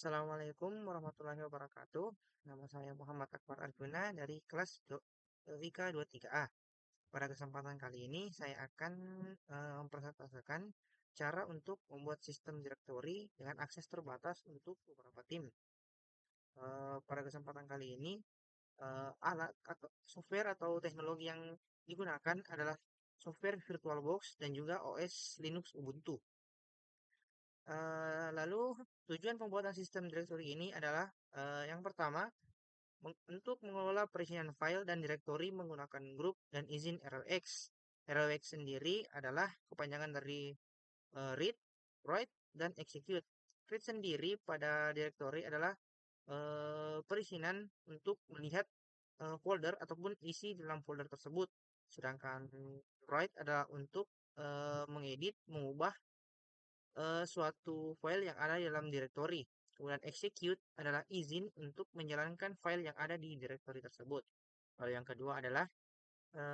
Assalamualaikum warahmatullahi wabarakatuh. Nama saya Muhammad Akbar Arjuna dari kelas IK 23A. Pada kesempatan kali ini saya akan mempresentasikan cara untuk membuat sistem direktori dengan akses terbatas untuk beberapa tim. Pada kesempatan kali ini alat atau software atau teknologi yang digunakan adalah software VirtualBox dan juga OS Linux Ubuntu. Lalu tujuan pembuatan sistem direktori ini adalah yang pertama untuk mengelola perizinan file dan direktori menggunakan grup dan izin RLX. RLX sendiri adalah kepanjangan dari read, write, dan execute. Read sendiri pada direktori adalah perizinan untuk melihat folder ataupun isi dalam folder tersebut. Sedangkan write adalah untuk mengedit, mengubah suatu file yang ada di dalam direktori. Kemudian execute adalah izin untuk menjalankan file yang ada di direktori tersebut. Lalu yang kedua adalah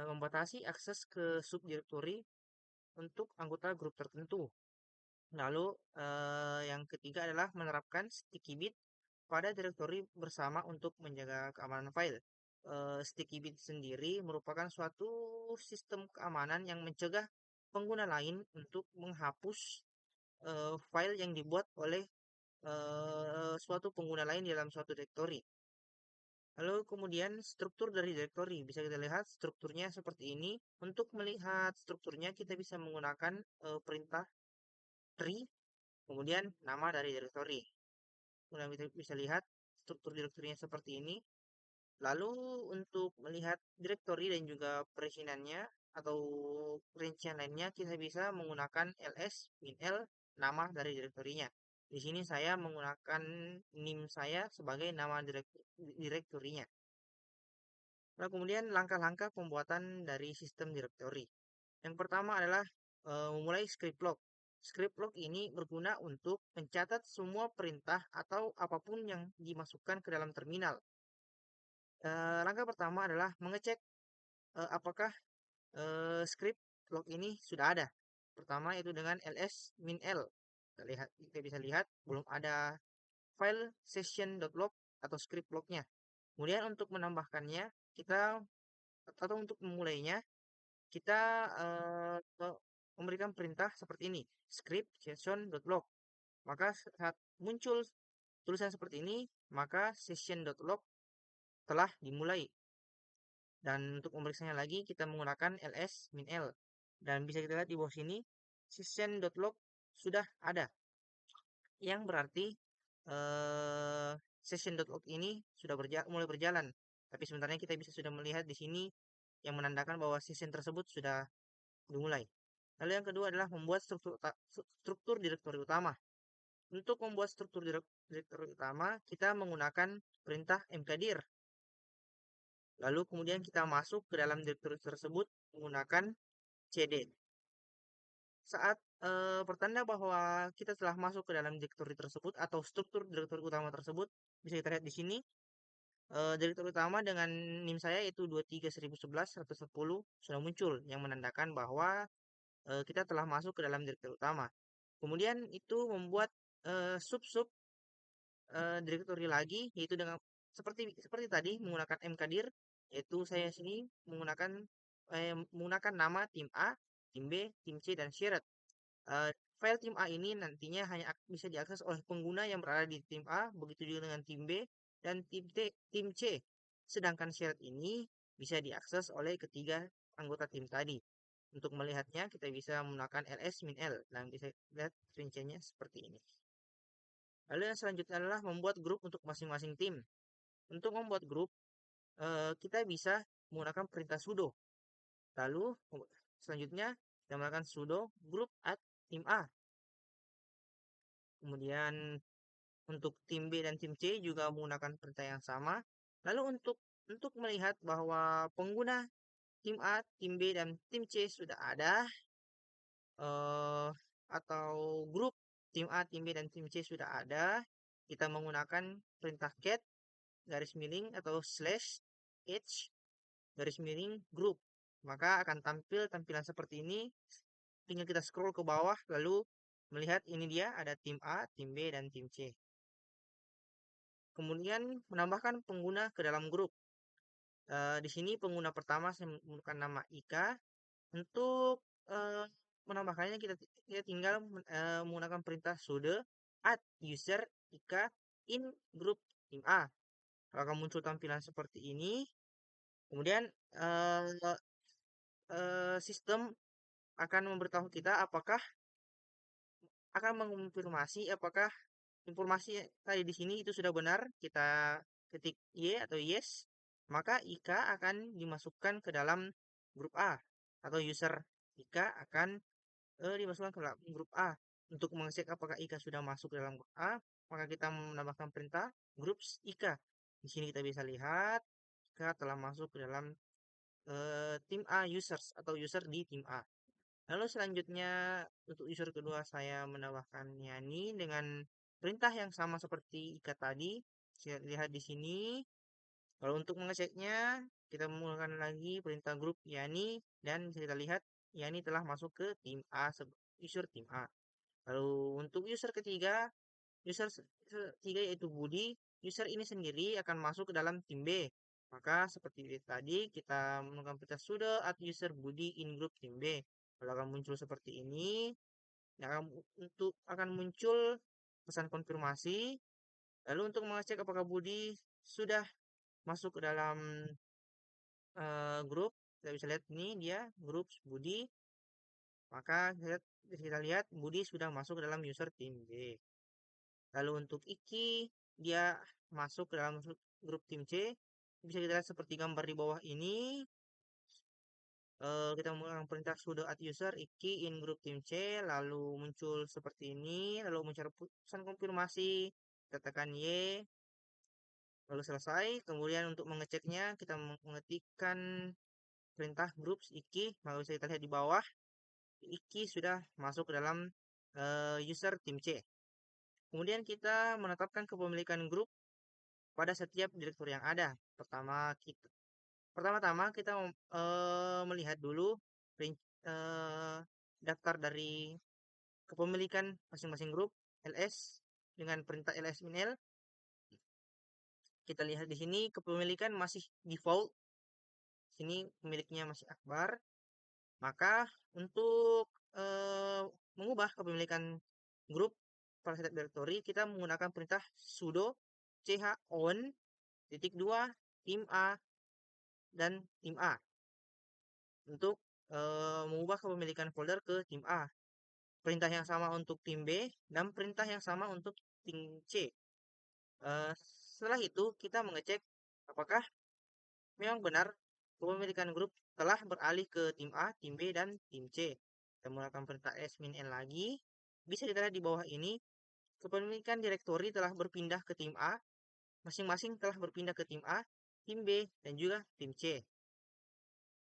membatasi akses ke subdirektori untuk anggota grup tertentu. Lalu yang ketiga adalah menerapkan sticky bit pada direktori bersama untuk menjaga keamanan file. Sticky bit sendiri merupakan suatu sistem keamanan yang mencegah pengguna lain untuk menghapus file yang dibuat oleh suatu pengguna lain dalam suatu direktori. Lalu kemudian struktur dari direktori bisa kita lihat strukturnya seperti ini. Untuk melihat strukturnya kita bisa menggunakan perintah tree, kemudian nama dari direktori. Kemudian kita bisa lihat struktur direktorinya seperti ini. Lalu untuk melihat direktori dan juga perizinannya atau perincian lainnya kita bisa menggunakan ls min-l nama dari direktorinya. Di sini saya menggunakan nim saya sebagai nama direktorinya. Nah, kemudian langkah-langkah pembuatan dari sistem direktori. Yang pertama adalah memulai script log. Script log ini berguna untuk mencatat semua perintah atau apapun yang dimasukkan ke dalam terminal. Langkah pertama adalah mengecek apakah script log ini sudah ada. Pertama itu dengan ls min-l. Kita bisa lihat belum ada file session.log atau script lognya. Kemudian untuk menambahkannya, kita atau untuk memulainya, kita memberikan perintah seperti ini, script session.log. Maka saat muncul tulisan seperti ini, maka session.log telah dimulai. Dan untuk memeriksanya lagi, kita menggunakan ls min-l. Dan bisa kita lihat di bawah sini, session.log sudah ada. Yang berarti session.log ini sudah mulai berjalan. Tapi sebenarnya kita bisa sudah melihat di sini yang menandakan bahwa session tersebut sudah dimulai. Lalu yang kedua adalah membuat struktur direktori utama. Untuk membuat struktur direktori utama, kita menggunakan perintah mkdir. Lalu kemudian kita masuk ke dalam direktori tersebut menggunakan cd. Saat pertanda bahwa kita telah masuk ke dalam direktori tersebut atau struktur direktori utama tersebut, bisa kita lihat di sini direktur utama dengan NIM saya yaitu 23.11.110 sudah muncul yang menandakan bahwa kita telah masuk ke dalam direktur utama. Kemudian itu membuat sub-sub direktori lagi yaitu dengan seperti tadi menggunakan mkdir, yaitu saya sini menggunakan nama tim A, tim B, tim C dan shared. Eh, File tim A ini nantinya hanya bisa diakses oleh pengguna yang berada di tim A, begitu juga dengan tim B dan tim C. Sedangkan shared ini bisa diakses oleh ketiga anggota tim tadi. Untuk melihatnya, kita bisa menggunakan ls min-l dan bisa lihat rinciannya seperti ini. Lalu yang selanjutnya adalah membuat grup untuk masing-masing tim. Untuk membuat grup, kita bisa menggunakan perintah sudo. Lalu selanjutnya kita menggunakan sudo group at tim A. Kemudian untuk tim B dan tim C juga menggunakan perintah yang sama. Lalu untuk melihat bahwa pengguna tim A, tim B, dan tim C sudah ada, eh, atau grup tim A, tim B, dan tim C sudah ada, kita menggunakan perintah cat garis miring atau slash h garis miring group. Maka akan tampil tampilan seperti ini. Tinggal kita scroll ke bawah lalu melihat ini dia ada tim A, tim B, dan tim C. kemudian menambahkan pengguna ke dalam grup. Di sini pengguna pertama saya menggunakan nama Ika. Untuk menambahkannya kita tinggal menggunakan perintah sudo add user Ika in group tim A. Kalau akan muncul tampilan seperti ini, kemudian eh, sistem akan memberitahu kita akan mengonfirmasi apakah informasi tadi di sini itu sudah benar. Kita ketik Y atau yes, maka Ika akan dimasukkan ke dalam grup A atau user Ika akan dimasukkan ke dalam grup A. Untuk mengecek apakah Ika sudah masuk ke dalam grup A, maka kita menambahkan perintah groups Ika. Di sini kita bisa lihat Ika telah masuk ke dalam tim A users atau user di tim A. Lalu selanjutnya untuk user kedua saya menambahkan Yani dengan perintah yang sama seperti Ika tadi. Saya lihat di sini. Kalau untuk mengeceknya, kita menggunakan lagi perintah grup Yani dan bisa kita lihat Yani telah masuk ke tim A, user tim A. Lalu untuk user ketiga, ketiga yaitu Budi, user ini sendiri akan masuk ke dalam tim B. Maka seperti tadi kita menggunakan perintah sudo add user Budi in group tim B. Kalau akan muncul seperti ini, akan muncul pesan konfirmasi. Lalu untuk mengecek apakah Budi sudah masuk ke dalam grup, kita bisa lihat ini dia grup Budi. Maka kita lihat Budi sudah masuk ke dalam user tim B. Lalu untuk Iki, dia masuk ke dalam grup tim C. Bisa kita lihat seperti gambar di bawah ini. Kita menggunakan perintah sudo add user Iki in grup tim C. Lalu muncul seperti ini. Lalu muncul pesan konfirmasi. Kita tekan Y. Lalu selesai. Kemudian untuk mengeceknya, kita mengetikkan perintah groups Iki. Maka bisa kita lihat di bawah. Iki sudah masuk ke dalam user tim C. Kemudian kita menetapkan kepemilikan grup pada setiap direktur yang ada. Pertama-tama kita melihat dulu eh, daftar dari kepemilikan masing-masing grup ls dengan perintah ls-minl. Kita lihat di sini kepemilikan masih default. Sini pemiliknya masih Akbar. Maka untuk mengubah kepemilikan grup pada setiap directory kita menggunakan perintah sudo ch on titik dua tim A dan tim A untuk mengubah kepemilikan folder ke tim A. Perintah yang sama untuk tim B dan perintah yang sama untuk tim C. Setelah itu kita mengecek apakah memang benar kepemilikan grup telah beralih ke tim A, tim B, dan tim C. Kita menggunakan perintah smin lagi. Bisa kita lihat di bawah ini, kepemilikan direktori telah berpindah ke tim A, masing-masing telah berpindah ke tim A, tim B, dan juga tim C.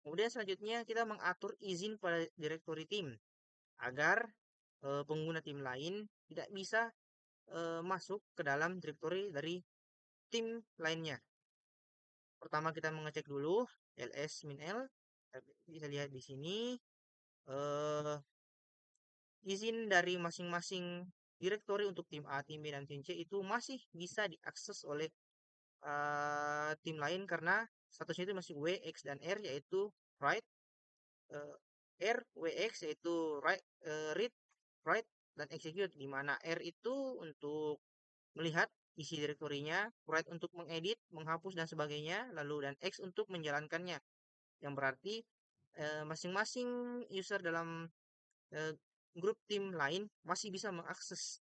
Kemudian selanjutnya kita mengatur izin pada direktori tim agar pengguna tim lain tidak bisa masuk ke dalam direktori dari tim lainnya. Pertama kita mengecek dulu ls min l. Bisa lihat di sini eh, izin dari masing-masing direktori untuk tim A, tim B, dan tim C itu masih bisa diakses oleh tim lain karena statusnya itu masih W, X, dan R yaitu write, eh, R, W, X yaitu read, write, dan execute di mana R itu untuk melihat isi direktorinya, write untuk mengedit, menghapus dan sebagainya, lalu dan X untuk menjalankannya. Yang berarti masing-masing user dalam eh, grup tim lain masih bisa mengakses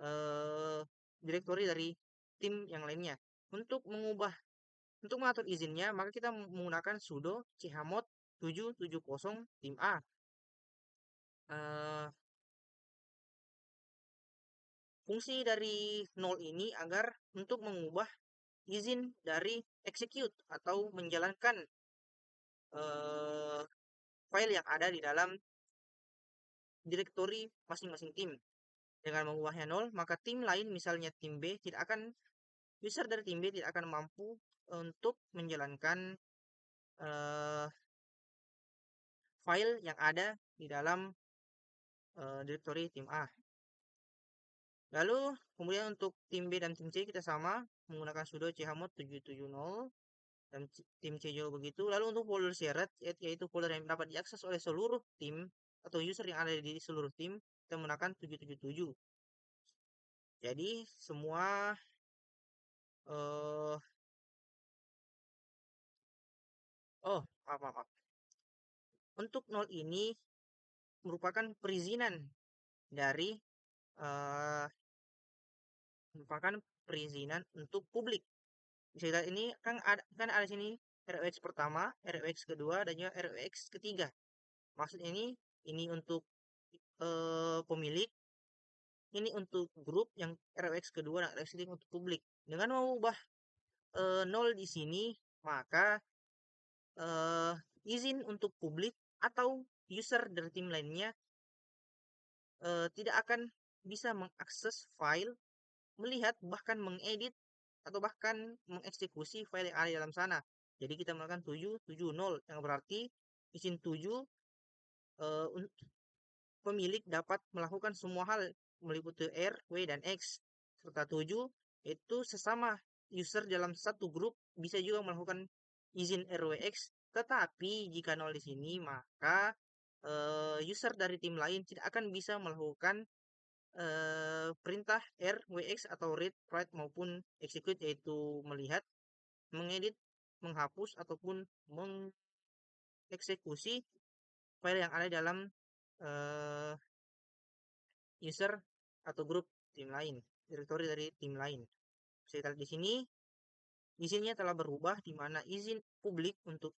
eh, direktori dari tim yang lainnya. Untuk mengatur izinnya, maka kita menggunakan sudo chmod 770 tim A. Eh, Fungsi dari nol ini agar untuk mengubah izin dari execute atau menjalankan eh, file yang ada di dalam direktori masing-masing tim. Dengan mengubahnya nol, maka tim lain misalnya tim B tidak akan user dari tim B tidak akan mampu untuk menjalankan eh, file yang ada di dalam direktori tim A. Lalu kemudian untuk tim B dan tim C kita sama menggunakan sudo chmod 770 dan tim C juga begitu. Lalu untuk folder shared yaitu folder yang dapat diakses oleh seluruh tim atau user yang ada di seluruh tim, kita menggunakan 777. Jadi semua eh oh maaf, maaf, maaf. Untuk nol ini merupakan perizinan dari eh merupakan perizinan untuk publik. Bisa dilihat ini kan ada sini ROX pertama, ROX kedua, dan juga ROX ketiga. Maksud ini untuk pemilik, ini untuk grup yang ROX kedua dan ROX ketiga untuk publik. Dengan mengubah nol di sini, maka eh, izin untuk publik atau user dari tim lainnya tidak akan bisa mengakses file, melihat, bahkan mengedit, atau bahkan mengeksekusi file yang ada di dalam sana. Jadi kita melakukan 770 yang berarti izin 7 pemilik dapat melakukan semua hal meliputi R, W, dan X. Serta 7 itu sesama user dalam satu grup bisa juga melakukan izin RWX. Tetapi jika 0 di sini maka user dari tim lain tidak akan bisa melakukan perintah RWX atau read, write maupun execute, yaitu melihat, mengedit, menghapus ataupun mengeksekusi file yang ada dalam eh, user atau grup tim lain, direktori dari tim lain. Saya lihat di sini izinnya telah berubah di mana izin publik untuk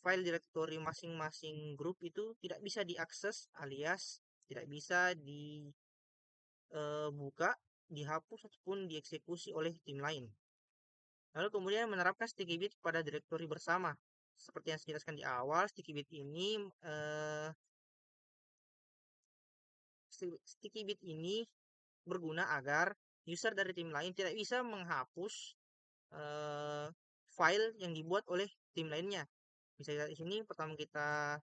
file direktori masing-masing grup itu tidak bisa diakses alias tidak bisa dibuka, dihapus ataupun dieksekusi oleh tim lain. Lalu kemudian menerapkan sticky bit pada direktori bersama. Seperti yang saya jelaskan di awal, sticky bit ini sticky bit ini berguna agar user dari tim lain tidak bisa menghapus eh, file yang dibuat oleh tim lainnya. Bisa lihat di sini, pertama kita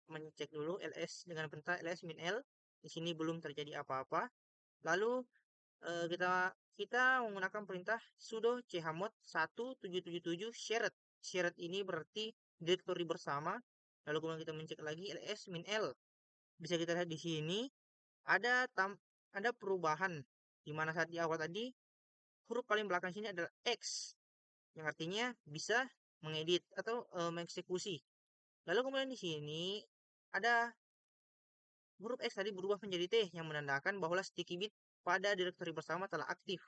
mencek dulu ls dengan perintah ls min l. Di sini belum terjadi apa-apa. Lalu kita kita menggunakan perintah sudo chmod 1777 shared. Shared ini berarti directory bersama. Lalu kemudian kita mencek lagi ls min l. Bisa kita lihat di sini ada perubahan di mana saat di awal tadi huruf paling belakang sini adalah X yang artinya bisa mengedit atau mengeksekusi. Lalu kemudian di sini ada huruf X tadi berubah menjadi T yang menandakan bahwa sticky bit pada direktori bersama telah aktif,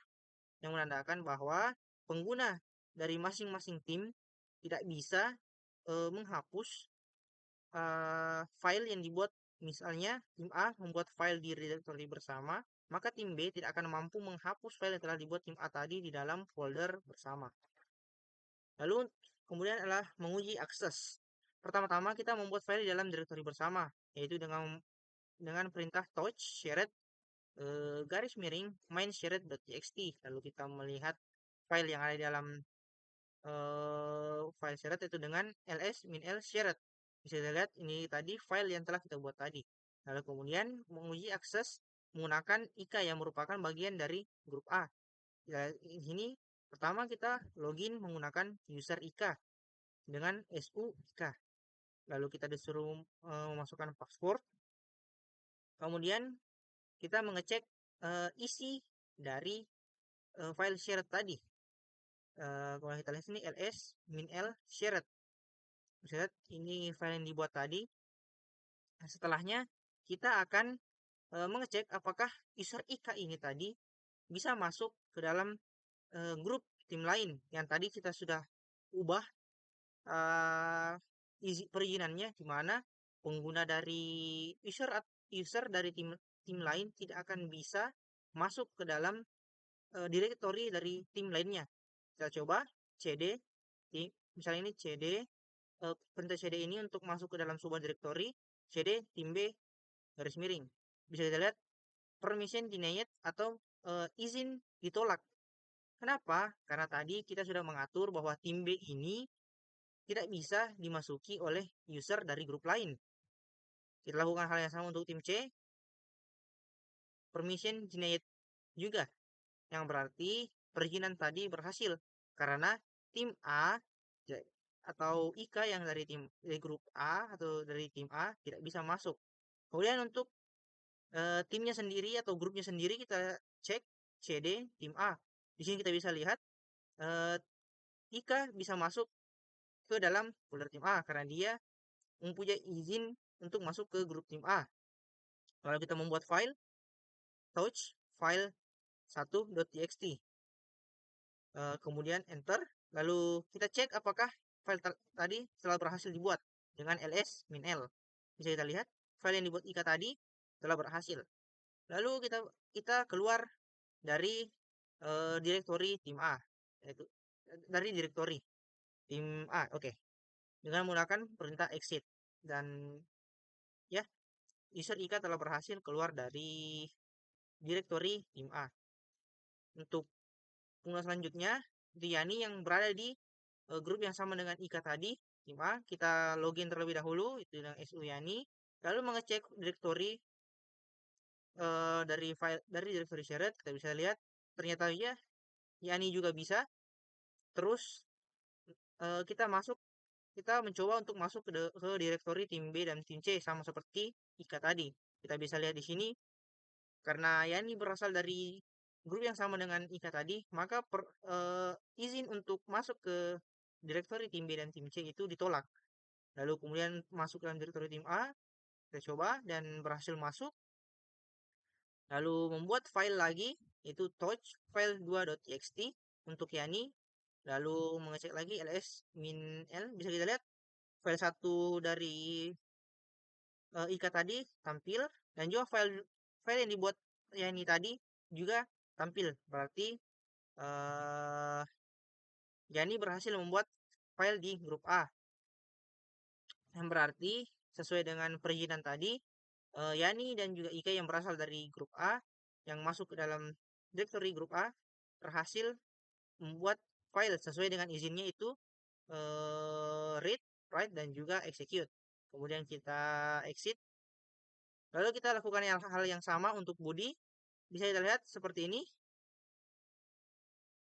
yang menandakan bahwa pengguna dari masing-masing tim tidak bisa menghapus file yang dibuat. Misalnya tim A membuat file di direktori bersama, maka tim B tidak akan mampu menghapus file yang telah dibuat tim A tadi di dalam folder bersama. Lalu kemudian adalah menguji akses. Pertama-tama kita membuat file di dalam direktori bersama, yaitu dengan perintah touch shared garis miring main shared.txt. Lalu kita melihat file yang ada di dalam file shared itu dengan ls min l shared. Bisa dilihat ini tadi file yang telah kita buat tadi. Lalu kemudian menguji akses menggunakan IKA yang merupakan bagian dari grup A. Ya, ini pertama kita login menggunakan user IKA dengan su IKA. Lalu kita disuruh memasukkan password. Kemudian kita mengecek isi dari file shared tadi. Kalau kita lihat sini ls min l shared. Bisa lihat ini file yang dibuat tadi. Setelahnya kita akan mengecek apakah user IKA ini tadi bisa masuk ke dalam grup tim lain yang tadi kita sudah ubah perizinannya, di mana pengguna dari user dari tim lain tidak akan bisa masuk ke dalam directory dari tim lainnya. Kita coba cd, misalnya ini cd, perintah cd ini untuk masuk ke dalam sebuah directory, cd tim B garis miring. Bisa kita lihat permission denied atau izin ditolak. Kenapa? Karena tadi kita sudah mengatur bahwa tim B ini tidak bisa dimasuki oleh user dari grup lain. Kita lakukan hal yang sama untuk tim C. permission denied juga, yang berarti perizinan tadi berhasil karena tim A atau IKA yang dari grup A atau dari tim A tidak bisa masuk. Kemudian untuk timnya sendiri atau grupnya sendiri kita cek CD tim A. Di sini kita bisa lihat eh, Ika bisa masuk ke dalam folder tim A karena dia mempunyai izin untuk masuk ke grup tim A. Lalu kita membuat file touch file 1.txt. Kemudian enter. Lalu kita cek apakah file tadi telah berhasil dibuat dengan ls-l. Bisa kita lihat file yang dibuat Ika tadi telah berhasil. Lalu kita keluar dari direktori tim A, yaitu dari direktori tim A. Oke. Dengan menggunakan perintah exit dan ya, user Ika telah berhasil keluar dari direktori tim A. Untuk pengguna selanjutnya, Yani yang berada di grup yang sama dengan Ika tadi, tim A, kita login terlebih dahulu itu dengan su Yani, lalu mengecek direktori dari direktori shared. Kita bisa lihat ternyata ya Yani juga bisa. Terus kita mencoba untuk masuk ke direktori tim B dan tim C sama seperti Ika tadi. Kita bisa lihat di sini karena Yani berasal dari grup yang sama dengan Ika tadi, maka izin untuk masuk ke direktori tim B dan tim C itu ditolak. Lalu kemudian masuk dalam direktori tim A, kita coba dan berhasil masuk. Lalu membuat file lagi, itu touch file 2.txt untuk Yani. Lalu mengecek lagi ls-l, bisa kita lihat file 1 dari Ika tadi tampil dan juga file yang dibuat Yani tadi juga tampil. Berarti eh, Yani berhasil membuat file di grup A. Yang berarti sesuai dengan perizinan tadi, Yani dan juga Ika yang berasal dari grup A yang masuk ke dalam directory grup A berhasil membuat file sesuai dengan izinnya itu read, write, dan juga execute. Kemudian kita exit. Lalu kita lakukan hal yang sama untuk Budi. Bisa kita lihat seperti ini.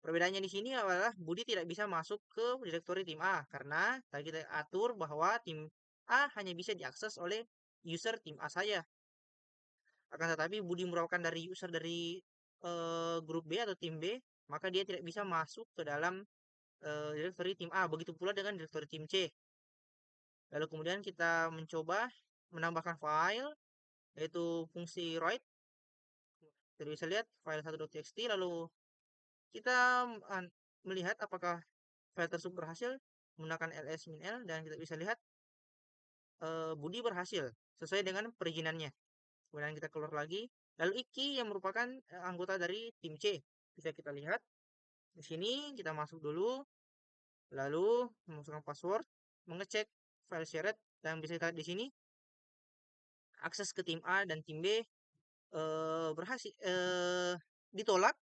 Perbedaannya di sini adalah Budi tidak bisa masuk ke direktori tim A karena tadi kita atur bahwa tim A hanya bisa diakses oleh user tim A saja. Akan tetapi Budi merupakan dari user dari grup B atau tim B, maka dia tidak bisa masuk ke dalam direktori tim A. Begitu pula dengan direktori tim C. Lalu kemudian kita mencoba menambahkan file, yaitu fungsi write. Kita bisa lihat file 1.txt, lalu kita melihat apakah file tersebut berhasil menggunakan ls-l dan kita bisa lihat Budi berhasil sesuai dengan perizinannya. Kemudian kita keluar lagi. Lalu Iki yang merupakan anggota dari tim C. Bisa kita lihat di sini, kita masuk dulu, lalu memasukkan password, mengecek file shared, dan bisa kita lihat di sini akses ke tim A dan tim B berhasil ditolak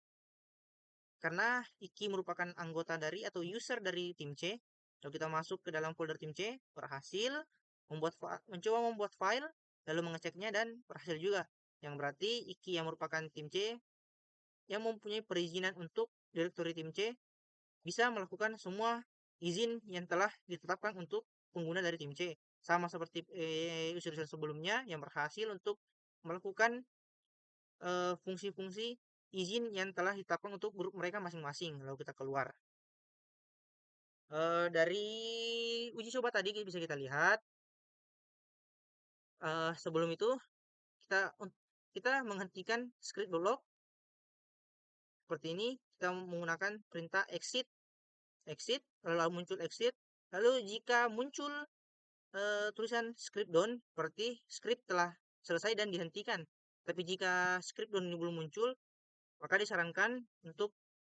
karena Iki merupakan anggota dari atau user dari tim C. Kalau kita masuk ke dalam folder tim C, berhasil mencoba membuat file, lalu mengeceknya dan berhasil juga. Yang berarti Iki yang merupakan tim C yang mempunyai perizinan untuk direktori tim C bisa melakukan semua izin yang telah ditetapkan untuk pengguna dari tim C. Sama seperti user-user sebelumnya yang berhasil untuk melakukan fungsi-fungsi izin yang telah ditetapkan untuk grup mereka masing-masing. Lalu kita keluar. Dari uji coba tadi bisa kita lihat. Sebelum itu kita kita menghentikan script log seperti ini. Kita menggunakan perintah exit, lalu muncul exit. Lalu jika muncul tulisan script done, berarti script telah selesai dan dihentikan. Tapi jika script done ini belum muncul, maka disarankan untuk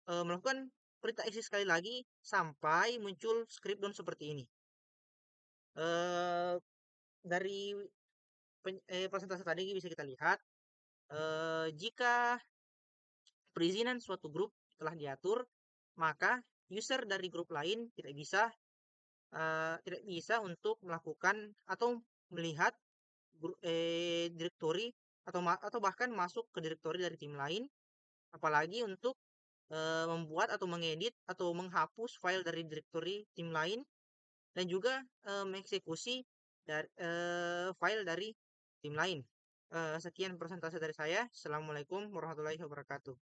melakukan perintah exit sekali lagi sampai muncul script done seperti ini. Dari presentasi tadi bisa kita lihat, jika perizinan suatu grup telah diatur, maka user dari grup lain tidak bisa untuk melakukan atau melihat direktori atau bahkan masuk ke direktori dari tim lain, apalagi untuk membuat atau mengedit atau menghapus file dari direktori tim lain dan juga mengeksekusi dari file dari tim lain. Sekian persentase dari saya. Assalamualaikum warahmatullahi wabarakatuh.